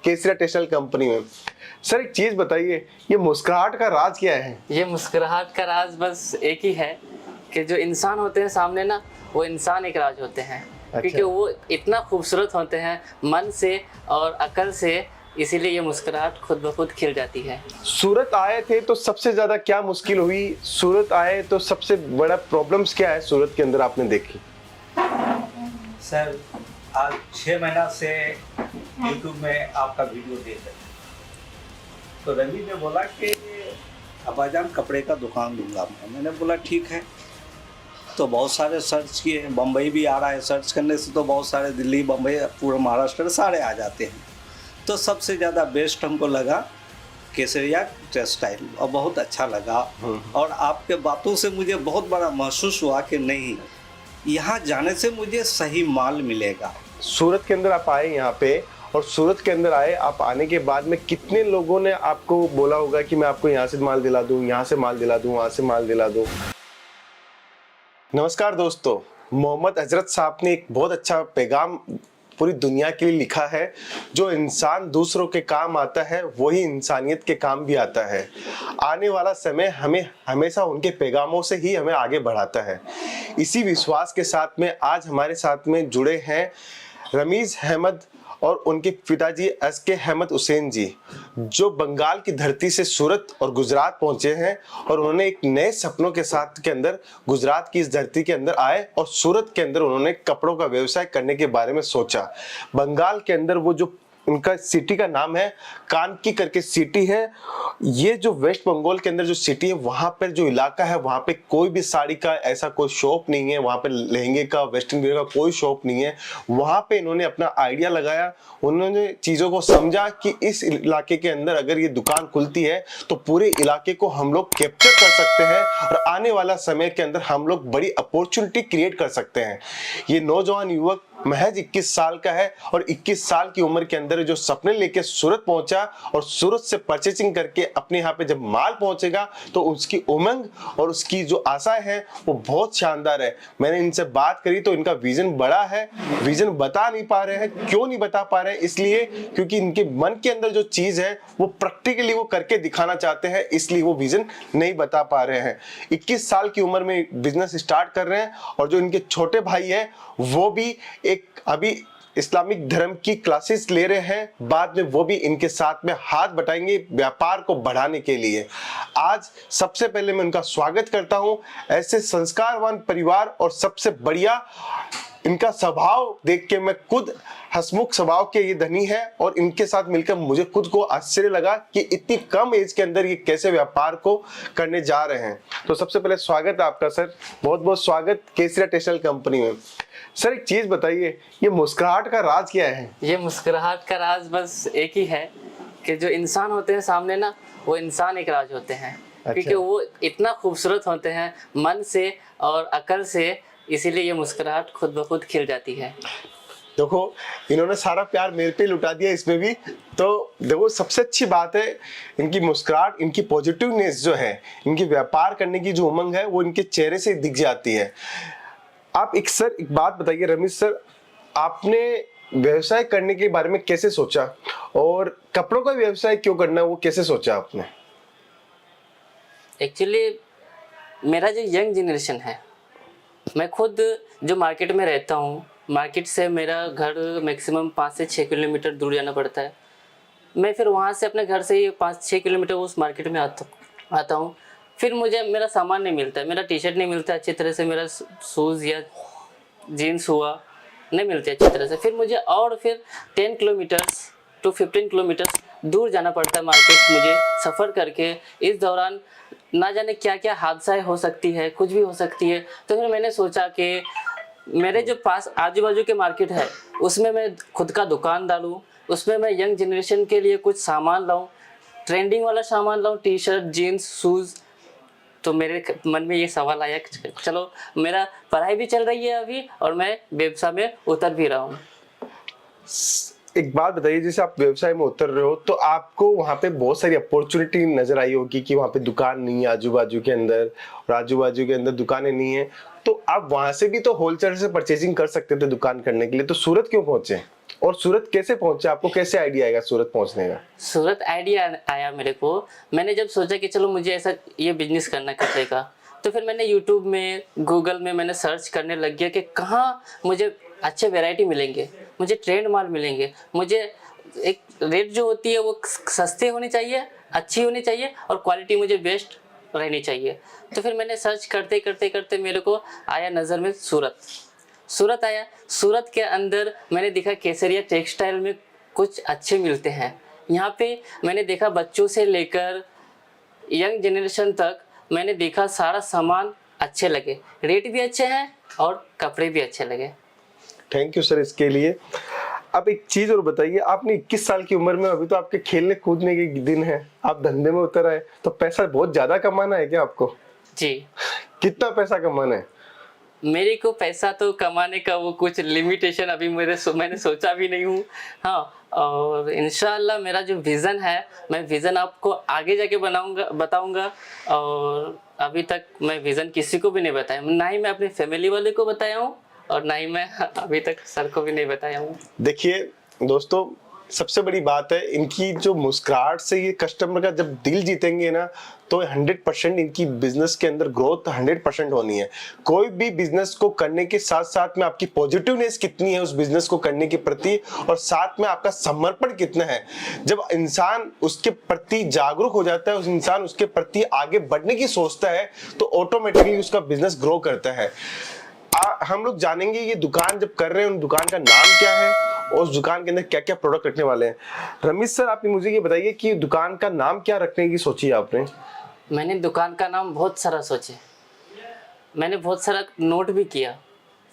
केसरिया textile company में। Sir एक चीज बताइए, ये मुस्कुराहट का राज क्या है? ये मुस्कुराहट का राज बस एक ही है कि जो इंसान होते हैं सामने ना, वो इंसान एक राज होते हैं। क्योंकि वो इतना खूबसूरत होते हैं मन से और अकल से, इसीलिए ये मुस्कुराहट खुद ब खुद खिल जाती है। सूरत आए थे तो सबसे ज्यादा क्या मुश्किल हुई? सूरत आए तो सबसे बड़ा प्रॉब्लम्स क्या है सूरत के अंदर आपने देखी? सर आज 6 महीना से यूट्यूब में आपका वीडियो देख रहे थे, तो रवि ने बोला कि अब्बाजान कपड़े का दुकान दूंगा मैंने बोला ठीक है। तो बहुत सारे सर्च किए, बम्बई भी आ रहा है, सर्च करने से तो बहुत सारे दिल्ली बम्बई पूरा महाराष्ट्र सारे आ जाते हैं। तो सबसे ज़्यादा बेस्ट हमको लगा केसरिया टेक्सटाइल और बहुत अच्छा लगा। और आपके बातों से मुझे बहुत बड़ा महसूस हुआ कि नहीं, यहाँ जाने से मुझे सही माल मिलेगा। सूरत के अंदर आप आए यहाँ पे, और सूरत के अंदर आए, आप आने के बाद में कितने लोगों ने आपको बोला होगा कि मैं आपको यहाँ से माल दिला दूँ, यहाँ से माल दिला दूँ, वहाँ से माल दिला दूँ? नमस्कार दोस्तों, मोहम्मद हजरत साहब ने एक बहुत अच्छा पैगाम पूरी दुनिया के लिए लिखा है। जो इंसान दूसरों के काम आता है वही इंसानियत के काम भी आता है। आने वाला समय हमें हमेशा उनके पैगामों से ही हमें आगे बढ़ाता है। इसी विश्वास के साथ में आज हमारे साथ में जुड़े हैं रमीज अहमद और उनके पिताजी एसके अहमद हुसैन जी, जो बंगाल की धरती से सूरत और गुजरात पहुंचे हैं। और उन्होंने एक नए सपनों के साथ के अंदर गुजरात की इस धरती के अंदर आए और सूरत के अंदर उन्होंने कपड़ों का व्यवसाय करने के बारे में सोचा। बंगाल के अंदर वो जो उनका सिटी का नाम है कानकी करके सिटी है। ये जो वेस्ट बंगाल के अंदर जो सिटी है, वहां पर जो इलाका है, वहां पे कोई भी साड़ी का ऐसा कोई शॉप नहीं है, वहां पे लहंगे का, वेस्टर्न वेयर का कोई शॉप नहीं है। वहां पे इन्होंने अपना आइडिया लगाया, उन्होंने चीजों को समझा कि इस इलाके के अंदर अगर ये दुकान खुलती है तो पूरे इलाके को हम लोग कैप्चर कर सकते हैं और आने वाला समय के अंदर हम लोग बड़ी अपॉर्चुनिटी क्रिएट कर सकते हैं। ये नौजवान युवक महज 21 साल का है और 21 साल की उम्र के अंदर जो सपने लेके सूरत पहुंचा और सूरत से परचेसिंग करके अपने यहाँ पे जब माल पहुंचेगा तो उसकी उमंग और उसकी जो आशाएं हैं वो बहुत शानदार है। मैंने इनसे बात करी तो इनका विजन बड़ा है, विजन बता नहीं पा रहे हैं। क्यों नहीं बता पा रहे हैं? इसलिए क्योंकि इनके मन के अंदर जो चीज है वो प्रैक्टिकली वो करके दिखाना चाहते हैं, इसलिए वो विजन नहीं बता पा रहे हैं। 21 साल की उम्र में बिजनेस स्टार्ट कर रहे हैं और जो इनके छोटे भाई है वो भी एक अभी इस्लामिक धर्म की क्लासेस ले रहे हैं। बाद में वो भी इनके साथ में हाथ बटाएंगे व्यापार को बढ़ाने के लिए। आज सबसे पहले मैं उनका स्वागत करता हूं। ऐसे संस्कारवान परिवार और सबसे बढ़िया इनका स्वभाव देख के मैं खुद हसमुख स्वभाव के ये धनी है और इनके साथ मिलकर मुझे खुद को आश्चर्य लगा कि इतनी कम एज के अंदर ये कैसे व्यापार को करने जा रहे हैं। तो सबसे पहले स्वागत है आपका सर, बहुत बहुत स्वागत केसरिया टेक्सटाइल कंपनी में। सर एक चीज बताइए, ये मुस्कुराहट का राज क्या है? ये मुस्कुराहट का राज बस एक ही है कि जो इंसान होते हैं सामने ना, वो इंसान एक राज होते हैं। क्योंकि वो इतना खूबसूरत होते हैं मन से और अकल से, इसीलिए ये मुस्कुराहट खुद ब खुद खिल जाती है। देखो इन्होंने सारा प्यार मेरे पे लुटा दिया इसमें भी। तो देखो सबसे अच्छी बात है इनकी मुस्कुराहट, इनकी पॉजिटिवनेस जो है, इनकी व्यापार करने की जो उमंग है वो इनके चेहरे से दिख जाती है। आप एक बात बताइए रमेश सर, आपने व्यवसाय करने के बारे में कैसे सोचा और कपड़ों का व्यवसाय क्यों करना है वो कैसे सोचा आपने? एक्चुअली मेरा जो यंग जनरेशन है, मैं खुद जो मार्केट में रहता हूँ, मार्केट से मेरा घर मैक्सिमम 5 से 6 किलोमीटर दूर जाना पड़ता है। मैं फिर वहाँ से अपने घर से ही 5-6 किलोमीटर उस मार्केट में आता हूँ। फिर मुझे मेरा सामान नहीं मिलता है, मेरा टी शर्ट नहीं मिलता अच्छी तरह से, मेरा शूज़ या जीन्स हुआ नहीं मिलते अच्छी तरह से। फिर मुझे और फिर 10 किलोमीटर्स टू 15 किलोमीटर्स दूर जाना पड़ता है मार्केट मुझे सफ़र करके। इस दौरान ना जाने क्या क्या हादसा हो सकती है, कुछ भी हो सकती है। तो फिर मैंने सोचा कि मेरे जो पास आजू बाजू के मार्केट है उसमें मैं खुद का दुकान डालूँ, उसमें मैं यंग जनरेशन के लिए कुछ सामान लाऊँ, ट्रेंडिंग वाला सामान लाऊँ, टी शर्ट, जीन्स, शूज़। तो मेरे मन में ये सवाल आया कि चलो मेरा पढ़ाई भी चल रही है अभी और मैं व्यवसाय में उतर भी रहा हूँ। एक बात बताइए, जैसे आप व्यवसाय में उतर रहे हो तो आपको वहाँ पे बहुत सारी अपॉर्चुनिटी नजर आई होगी कि वहाँ पे दुकान नहीं है आजू बाजू के अंदर, और आजू बाजू के अंदर दुकानें नहीं है, तो आप वहाँ से भी तो होलसेल से परचेजिंग कर सकते थे दुकान करने के लिए, तो सूरत क्यों पहुंचे और सूरत कैसे पहुंचे, आपको कैसे आइडिया आएगा सूरत पहुंचने का? सूरत आइडिया आया मेरे को। मैंने जब सोचा कि चलो मुझे ऐसा ये बिजनेस करना है कपड़े का, तो फिर मैंने यूट्यूब में, गूगल में मैंने सर्च करने लग गया कि कहाँ मुझे अच्छे वैरायटी मिलेंगे, मुझे ट्रेंड माल मिलेंगे, मुझे एक रेट जो होती है वो सस्ती होनी चाहिए, अच्छी होनी चाहिए और क्वालिटी मुझे बेस्ट रहनी चाहिए। तो फिर मैंने सर्च करते करते करते मेरे को आया नज़र में सूरत आया। सूरत के अंदर मैंने देखा केसरिया टेक्सटाइल में कुछ अच्छे मिलते हैं। यहाँ पे मैंने देखा बच्चों से लेकर यंग जनरेशन तक मैंने देखा सारा सामान अच्छे लगे, रेट भी अच्छे हैं और कपड़े भी अच्छे लगे। थैंक यू सर इसके लिए। अब एक चीज और बताइए, आपने 21 साल की उम्र में, अभी तो आपके खेलने कूदने के दिन है, आप धंधे में उतर आए, तो पैसा बहुत ज्यादा कमाना है क्या आपको? जी, कितना पैसा कमाना है? मेरे को पैसा तो कमाने का वो कुछ लिमिटेशन अभी मैंने सोचा भी नहीं हूँ। हाँ, और इंशाल्लाह मेरा जो विज़न है, मैं विज़न आपको आगे जाके बताऊंगा। और अभी तक मैं विज़न किसी को भी नहीं बताया, ना ही मैं अपने फैमिली वाले को बताया हूँ और ना ही मैं अभी तक सर को भी नहीं बताया हूँ। देखिए दोस्तों, सबसे बड़ी बात है इनकी जो मुस्कुराहट से ये कस्टमर का जब दिल जीतेंगे ना, तो 100% इनकी बिजनेस के अंदर ग्रोथ 100% होनी है। कोई भी बिजनेस को करने के साथ साथ में आपकी पॉजिटिवनेस कितनी है उस बिजनेस को करने के प्रति, और साथ में आपका समर्पण कितना है। जब इंसान उसके प्रति जागरूक हो जाता है, उस इंसान उसके प्रति आगे बढ़ने की सोचता है, तो ऑटोमेटिकली उसका बिजनेस ग्रो करता है। हम लोग जानेंगे ये दुकान जब कर रहे हैं, उन दुकान का नाम क्या है और उस दुकान के अंदर क्या क्या प्रोडक्ट रखने वाले हैं। रमेश सर, आप मुझे ये बताइए कि दुकान का नाम क्या रखने की सोची है आपने? मैंने दुकान का नाम बहुत सारा सोचे, मैंने बहुत सारा नोट भी किया,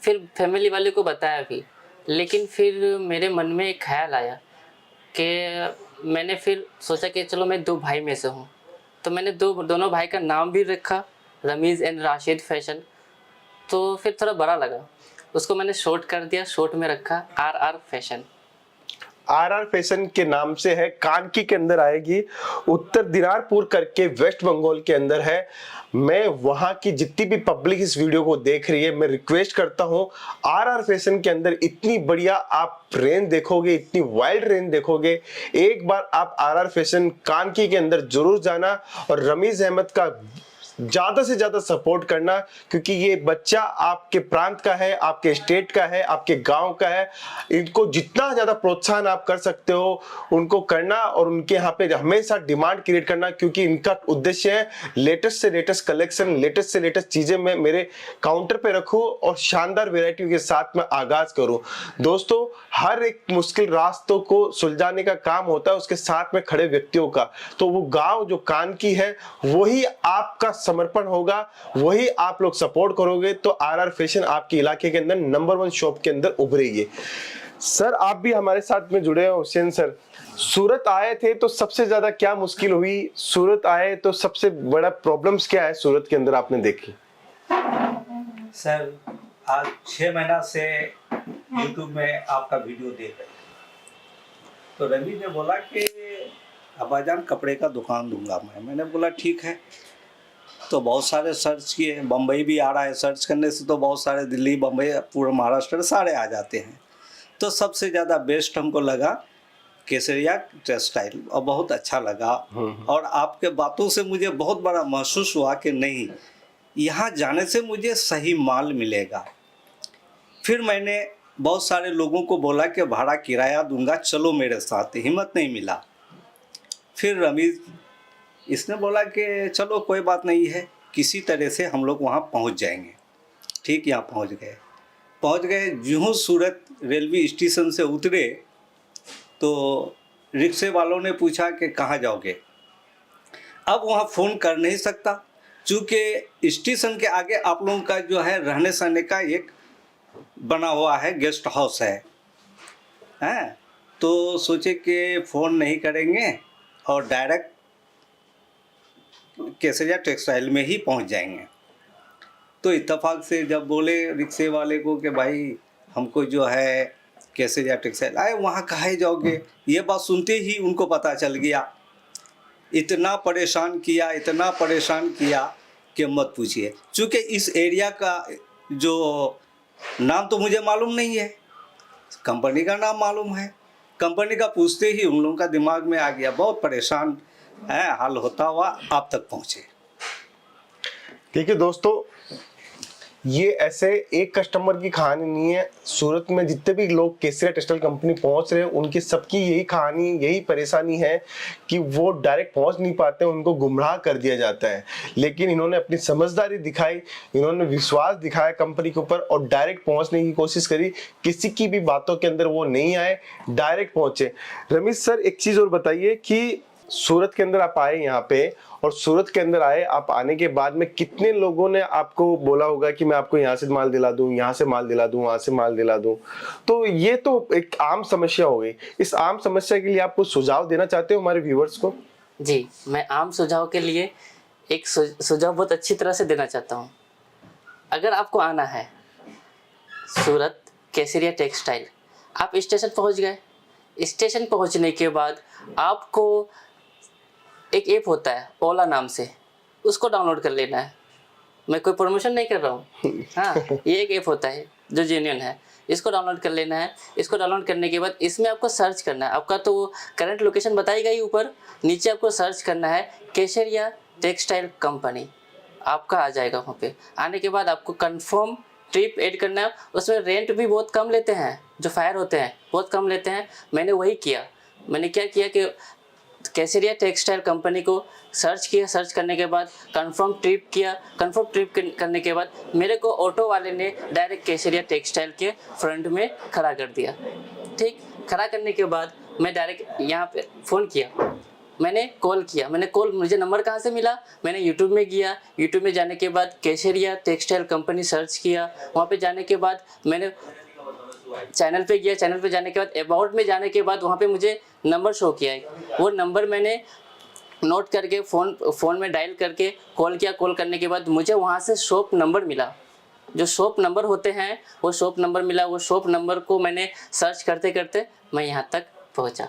फिर फैमिली वाले को बताया भी, लेकिन फिर मेरे मन में एक ख्याल आया कि मैंने फिर सोचा कि चलो मैं 2 भाई में से हूँ, तो मैंने दोनों भाई का नाम भी रखा, रमीज़ एंड राशिद फैशन। तो फिर थोड़ा बड़ा लगा, उसको मैंने शॉर्ट कर दिया, शॉर्ट में रखा RR फैशन। RR फैशन के नाम से है, कानकी के अंदर आएगी, उत्तर दिनारपुर करके वेस्ट बंगाल के अंदर है। मैं वहां की जितनी भी पब्लिक इस वीडियो को देख रही है, मैं रिक्वेस्ट करता हूं, RR फैशन के अंदर इतनी बढ़िया आप रेंज देखोगे, इतनी वाइल्ड रेंज देखोगे। एक बार आप RR फैशन कानकी के अंदर जरूर जाना और रमीज अहमद का ज्यादा से ज्यादा सपोर्ट करना, क्योंकि ये बच्चा आपके प्रांत का है, आपके स्टेट का है, आपके गांव का है। इनको जितना ज्यादा प्रोत्साहन आप कर सकते हो उनको करना और उनके यहाँ पे हमेशा डिमांड क्रिएट करना, क्योंकि इनका उद्देश्य है लेटेस्ट से लेटेस्ट कलेक्शन, लेटेस्ट से लेटेस्ट चीजें मैं मेरे काउंटर पे रखूं और शानदार वेरायटी के साथ में आगाज करूं। दोस्तों, हर एक मुश्किल रास्तों को सुलझाने का काम होता है उसके साथ में खड़े व्यक्तियों का। तो वो गांव जो कानकी है, वही आपका समर्पण होगा, वही आप लोग सपोर्ट करोगे, तो RR फैशन आपके इलाके के अंदर नंबर 1 शॉप के अंदर उभरेगी। सर, आप भी हमारे साथ में जुड़े हैं। हुसैन सर, सूरत आए थे तो सबसे ज्यादा क्या मुश्किल हुई? सूरत आए तो सबसे बड़ा प्रॉब्लम्स क्या है सूरत के अंदर आपने देखी? सर, आज 6 महीना से YouTube में आपका वीडियो देख रहे थे, तो रवि ने बोला कि अब्बाजान कपड़े का दुकान दूंगा मैंने बोला ठीक है। तो बहुत सारे सर्च किए, बम्बई भी आ रहा है, सर्च करने से तो बहुत सारे, दिल्ली, बम्बई, पूरा महाराष्ट्र सारे आ जाते हैं। तो सबसे ज़्यादा बेस्ट हमको लगा केसरिया टेक्सटाइल, और बहुत अच्छा लगा। और आपके बातों से मुझे बहुत बड़ा महसूस हुआ कि नहीं, यहाँ जाने से मुझे सही माल मिलेगा। फिर मैंने बहुत सारे लोगों को बोला कि भाड़ा किराया दूंगा, चलो मेरे साथ, हिम्मत नहीं मिला। फिर रमीज इसने बोला कि चलो कोई बात नहीं है, किसी तरह से हम लोग वहाँ पहुँच जाएंगे। ठीक, यहाँ पहुँच गए। यूँ सूरत रेलवे स्टेशन से उतरे तो रिक्शे वालों ने पूछा कि कहाँ जाओगे। अब वहाँ फ़ोन कर नहीं सकता, चूँकि स्टेशन के आगे आप लोगों का जो है रहने सहने का एक बना हुआ है, गेस्ट हाउस है। तो सोचे कि फ़ोन नहीं करेंगे और डायरेक्ट केसरिया टेक्सटाइल में ही पहुंच जाएंगे। तो इत्तेफाक से जब बोले रिक्शे वाले को कि भाई हमको जो है केसरिया टेक्सटाइल, आए वहाँ कहाँ जाओगे, ये बात सुनते ही उनको पता चल गया। इतना परेशान किया कि मत पूछिए। चूँकि इस एरिया का जो नाम तो मुझे मालूम नहीं है, कंपनी का नाम मालूम है। कंपनी का पूछते ही उन लोगों का दिमाग में आ गया, बहुत परेशान है, हाल होता हुआ आप तक पहुँचे। देखिए दोस्तों, ये ऐसे एक कस्टमर की कहानी नहीं है। सूरत में जितने भी लोग केसरिया टेक्सटाइल कंपनी पहुंच रहे हैं, उनकी सबकी यही कहानी, यही परेशानी है कि वो डायरेक्ट पहुंच नहीं पाते, उनको गुमराह कर दिया जाता है। लेकिन इन्होंने अपनी समझदारी दिखाई, इन्होंने विश्वास दिखाया कंपनी के ऊपर और डायरेक्ट पहुंचने की कोशिश करी। किसी की भी बातों के अंदर वो नहीं आए, डायरेक्ट पहुंचे। रमेश सर, एक चीज और बताइए कि सूरत के अंदर आप आए यहाँ पे, और सूरत के अंदर आए, आप आने के बाद में कितने लोगों ने आपको बोला होगा कि मैं आपको यहाँ से माल दिला दूं, यहाँ से माल दिला दूं, वहां से माल दिला दूं? तो ये तो एक आम समस्या हो गई। इस आम समस्या के लिए आप कुछ सुझाव देना चाहते हो हमारे व्यूवर्स को? जी, मैं आम सुझाव के लिए एक सुझाव बहुत अच्छी तरह से देना चाहता हूँ। अगर आपको आना है सूरत केसरिया टेक्सटाइल, आप स्टेशन पहुँच गए। स्टेशन पहुँचने के बाद आपको एक ऐप होता है ओला नाम से, उसको डाउनलोड कर लेना है। मैं कोई प्रमोशन नहीं कर रहा हूँ, हाँ, ये एक ऐप होता है जो जेन्युइन है। इसको डाउनलोड कर लेना है। इसको डाउनलोड करने के बाद इसमें आपको सर्च करना है। आपका तो करंट लोकेशन बताई गई ऊपर, नीचे आपको सर्च करना है केसरिया टेक्सटाइल कंपनी, आपका आ जाएगा। वहाँ पे आने के बाद आपको कंफर्म ट्रिप ऐड करना है। उसमें रेंट भी बहुत कम लेते हैं, जो फायर होते हैं बहुत कम लेते हैं। मैंने वही किया। मैंने क्या किया कि केसरिया टेक्सटाइल कंपनी को सर्च किया। सर्च करने के बाद कंफर्म ट्रिप किया। कंफर्म ट्रिप करने के बाद मेरे को ऑटो वाले ने डायरेक्ट केसरिया टेक्सटाइल के फ्रंट में खड़ा कर दिया। ठीक, खड़ा करने के बाद मैं डायरेक्ट यहाँ पे फ़ोन किया, मैंने कॉल किया। मुझे नंबर कहाँ से मिला? मैंने यूट्यूब में गया। यूट्यूब में जाने के बाद केसरिया टेक्सटाइल कंपनी सर्च किया। वहाँ पे जाने के बाद मैंने चैनल पे गया। चैनल पे जाने के बाद अबाउट में जाने के बाद वहाँ पे मुझे नंबर शो किया है। वो नंबर मैंने नोट करके फ़ोन में डायल करके कॉल किया। कॉल करने के बाद मुझे वहाँ से शॉप नंबर मिला। जो शॉप नंबर होते हैं वो शॉप नंबर मिला। वो शॉप नंबर को मैंने सर्च करते करते मैं यहाँ तक पहुँचा।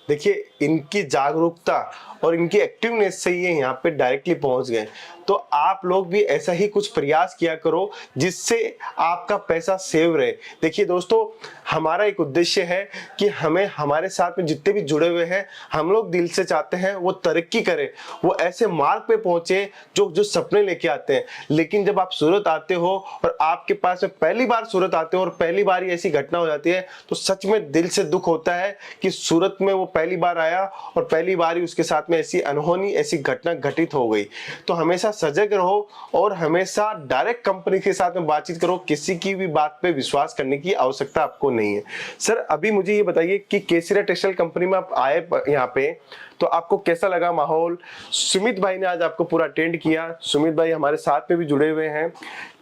देखिए, इनकी जागरूकता और इनकी एक्टिवनेस से ये यहाँ पे डायरेक्टली पहुंच गए। तो आप लोग भी ऐसा ही कुछ प्रयास किया करो जिससे आपका पैसा सेव रहे। देखिए दोस्तों, हमारा एक उद्देश्य है कि हमें, हमारे साथ में जितने भी जुड़े हुए हैं, हम लोग दिल से चाहते हैं वो तरक्की करें, वो ऐसे मार्ग पे पहुंचे जो सपने लेके आते हैं। लेकिन जब आप सूरत आते हो और आपके पास में पहली बार सूरत आते हो और पहली बार ही ऐसी घटना हो जाती है, तो सच में दिल से दुख होता है कि सूरत में वो पहली बार आया और पहली बार ही उसके साथ में ऐसी अनहोनी, ऐसी घटना घटित हो गई। तो हमेशा सजग रहो और हमेशा डायरेक्ट कंपनी के साथ में बातचीत करो। किसी की भी बात पे विश्वास करने की आवश्यकता आपको नहीं है। सर, अभी मुझे ये बताइए कि केसरिया टेक्सटाइल कंपनी में आप आए यहाँ पे, तो आपको कैसा लगा माहौल? सुमित भाई ने आज आपको पूरा अटेंड किया। सुमित भाई हमारे साथ में भी जुड़े हुए हैं।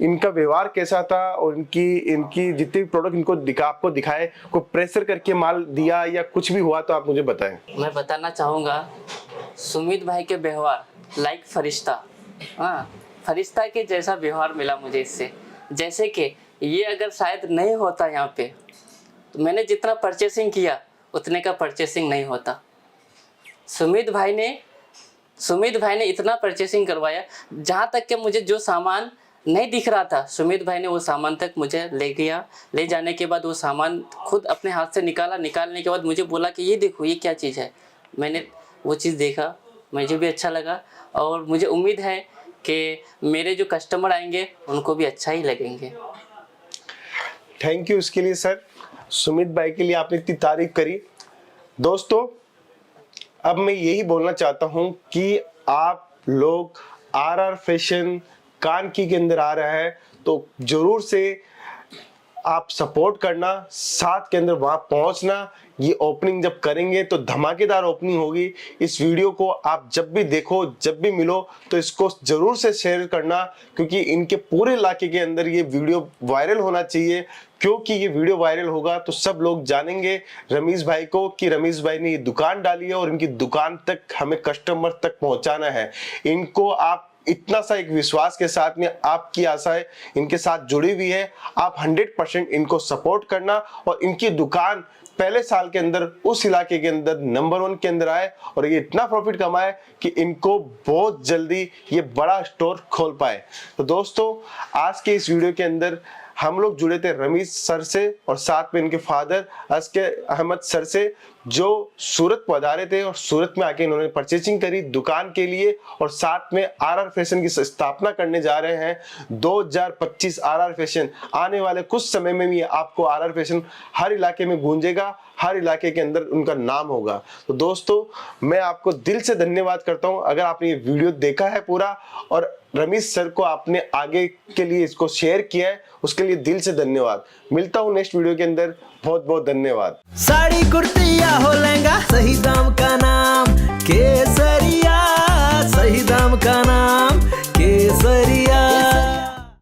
इनका व्यवहार कैसा था और इनकी जितने भी प्रोडक्ट इनको आपको दिखाए, कोई प्रेशर करके माल दिया या कुछ भी हुआ तो आप मुझे बताएं। मैं बताना चाहूँगा, सुमित भाई के व्यवहार लाइक फरिश्ता, हाँ, फरिश्ता के जैसा व्यवहार मिला मुझे इससे। जैसे कि ये अगर शायद नहीं होता यहाँ पे, तो मैंने जितना परचेसिंग किया उतने का परचेसिंग नहीं होता। सुमित भाई ने इतना परचेसिंग करवाया, जहाँ तक कि मुझे जो सामान नहीं दिख रहा था, सुमित भाई ने वो सामान तक मुझे ले गया। ले जाने के बाद वो सामान खुद अपने हाथ से निकाला। निकालने के बाद मुझे बोला कि ये देखो, ये क्या चीज़ है। मैंने वो चीज़ देखा, मुझे भी अच्छा लगा और मुझे उम्मीद है कि मेरे जो कस्टमर आएंगे उनको भी अच्छा ही लगेंगे। थैंक यू इसके लिए सर। सुमित भाई के लिए आपने इतनी तारीफ करी। दोस्तों, अब मैं यही बोलना चाहता हूं कि आप लोग आरआर फैशन कानकी के अंदर आ रहा है तो जरूर से आप सपोर्ट करना, साथ के अंदर वहां पहुंचना। ये ओपनिंग जब करेंगे तो धमाकेदार ओपनिंग होगी। इस वीडियो को आप जब भी देखो, जब भी मिलो, तो इसको जरूर से शेयर करना, क्योंकि इनके पूरे इलाके के अंदर ये वीडियो वायरल होना चाहिए। क्योंकि ये वीडियो वायरल होगा तो सब लोग जानेंगे रमेश भाई को कि रमेश भाई ने ये दुकान डाली है और इनकी दुकान तक हमें कस्टमर तक पहुंचाना है। इनको आप इतना सा एक विश्वास के साथ में, आपकी आशाएं इनके साथ जुड़ी हुई है। आप 100% इनको सपोर्ट करना और इनकी दुकान पहले साल के अंदर उस इलाके के अंदर नंबर 1 के अंदर आए और ये इतना प्रॉफिट कमाए कि इनको बहुत जल्दी ये बड़ा स्टोर खोल पाए। तो दोस्तों, आज के इस वीडियो के अंदर हम लोग जुड़े थे रमीज सर से और साथ में इनके फादर असके अहमद सर से, जो सूरत पधारे थे और सूरत में आके इन्होंने परचेजिंग करी दुकान के लिए और साथ में आरआर फैशन की स्थापना करने जा रहे हैं। 2025 आरआर फैशन आने वाले कुछ समय में भी आपको आरआर फैशन हर इलाके में गूंजेगा, हर इलाके के अंदर उनका नाम होगा। तो दोस्तों मैं आपको दिल से धन्यवाद करता हूं अगर आपने ये वीडियो देखा है पूरा और रमीज सर को आपने आगे के लिए इसको शेयर किया है, उसके लिए दिल से धन्यवाद। मिलता हूं नेक्स्ट वीडियो के अंदर, बहुत बहुत धन्यवाद। साड़ी कुर्ती या हो लहंगा, सही दाम का नाम केसरिया, सही दाम का नाम।